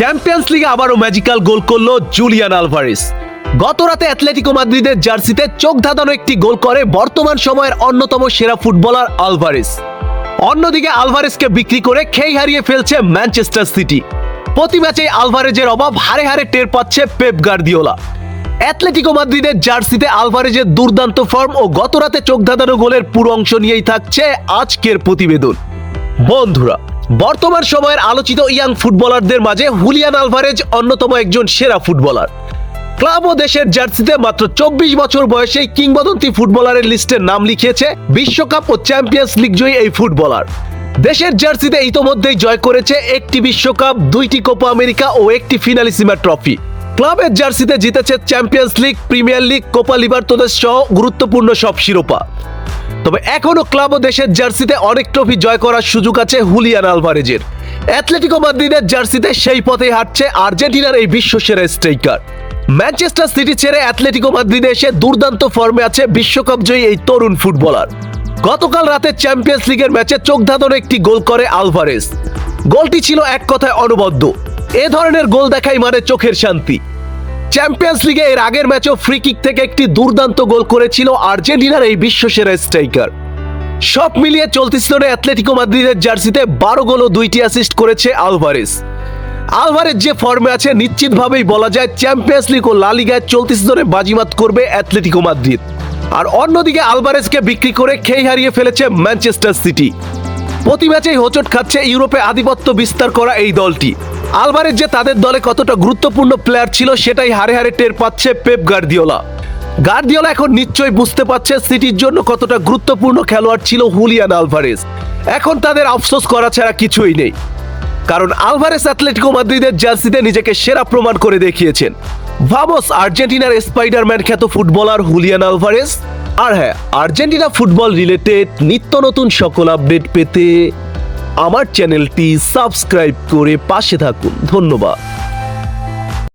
Champions লিগে আবারও magical গোল করলো জুলিয়ান আলভারেজ। গত রাতে অ্যাটলেটিকো মাদ্রিদের জার্সিতে চোখ ধাঁধানো একটি গোল করে বর্তমান সময়ের অন্যতম সেরা ফুটবলার আলভারেজ। অন্যদিকে আলভারেজকে বিক্রি করে খেই হারিয়ে ফেলছে ম্যানচেস্টার সিটি। প্রতি ম্যাচে আলভারেজের অভাব হারে হারে টের পাচ্ছে পেপ গার্দিওলা। অ্যাটলেটিকো মাদ্রিদের জার্সিতে আলভারেজের দুর্দান্ত ফর্ম ও গত রাতে চোখ ধাঁধানো গোলের পুরো অংশ নিয়েই থাকছে আজকের প্রতিবেদন। বন্ধুরা, বর্তমান সময়ের আলোচিত ইয়াং ফুটবলারদের মাঝে হুলিয়ান আলভারেজ অন্যতম একজন সেরা ফুটবলার। ক্লাব ও দেশের জার্সিতে মাত্র 24 বছর বয়সেই কিংবদন্তি ফুটবলারের লিস্টে নাম লিখিয়েছে বিশ্বকাপ ও চ্যাম্পিয়ন্স লিগ জয়ী এই ফুটবলার। দেশের জার্সিতে ইতোমধ্যেই জয় করেছে একটি বিশ্বকাপ, 2টি কোপা আমেরিকা ও একটি ফিনালিসিমা ট্রফি। ক্লাবের জার্সিতে জিতেছে Champions League, Premier League, Copa Libertadores সহ গুরুত্বপূর্ণ সব শিরোপা। তবে এখনো ক্লাব ও দেশের জার্সিতে অনেক ট্রফি জয় করার সুযোগ আছে হুলিয়ান আলভারেজের। অ্যাটলেটিকো মাদ্রিদের জার্সিতে সেই পথে হাঁটছে আর্জেন্টিনার এই বিশ্বসেরা স্ট্রাইকার। ম্যানচেস্টার সিটি ছেড়ে অ্যাটলেটিকো মাদ্রিদে এসে দুর্দান্ত ফর্মে আছে বিশ্বকাপ জয়ী এই তরুণ ফুটবলার। গতকাল রাতে চ্যাম্পিয়ন্স লিগের ম্যাচে চোখ ধাঁধানো একটি গোল করে আলভারেজ। গোলটি ছিল এক কথায় অনবদ্য। এ ধরনের গোল দেখাই মানে চোখের শান্তি। চ্যাম্পিয়ন্স লিগে এর আগের ম্যাচও ফ্রি কিক থেকে একটি দুর্দান্ত গোল করেছিল আর্জেন্টিনার এই বিশ্বসেরা স্ট্রাইকার। সব মিলিয়ে চলতি সিজনে অ্যাটলেটিকো মাদ্রিদের জার্সিতে 12 গোল ও 2টি অ্যাসিস্ট করেছে আলভারেজ। আলভারেজ যে ফর্মে আছে নিশ্চিতভাবেই বলা যায় চ্যাম্পিয়ন্স লিগ ও লা লিগায় চলতি সিজনে বাজিমাত করবে অ্যাটলেটিকো মাদ্রিদ। আর অন্যদিকে আলভারেজকে বিক্রি করে খেই হারিয়ে ফেলেছে ম্যানচেস্টার সিটি। প্রতি ম্যাচেই হোঁচট খাচ্ছে ইউরোপে আধিপত্য বিস্তার করা এই দলটি। আলভারেজ যে তাদের দলে কতটা গুরুত্বপূর্ণ প্লেয়ার ছিল সেটাই হারে হারে টের পাচ্ছে পেপ গার্দিওলা। গার্দিওলা এখন নিশ্চয়ই বুঝতে পারছে সিটির জন্য কতটা গুরুত্বপূর্ণ খেলোয়াড় ছিল হুলিয়ান আলভারেজ। এখন তাদের আফসোস করা ছাড়া কিছুই নেই, কারণ আলভারেজ অ্যাটলেটিকো মাদ্রিদের জার্সিতে নিজেকে সেরা প্রমাণ করে দেখিয়েছেন। ভামোস আর্জেন্টিনার স্পাইডারম্যান খ্যাত ফুটবলার হুলিয়ান আলভারেজ। আর হ্যাঁ, আর্জেন্টিনা ফুটবল রিলেটেড নিত্য নতুন সকল আপডেট পেতে আমার চ্যানেলটি সাবস্ক্রাইব করে পাশে থাকুন। ধন্যবাদ।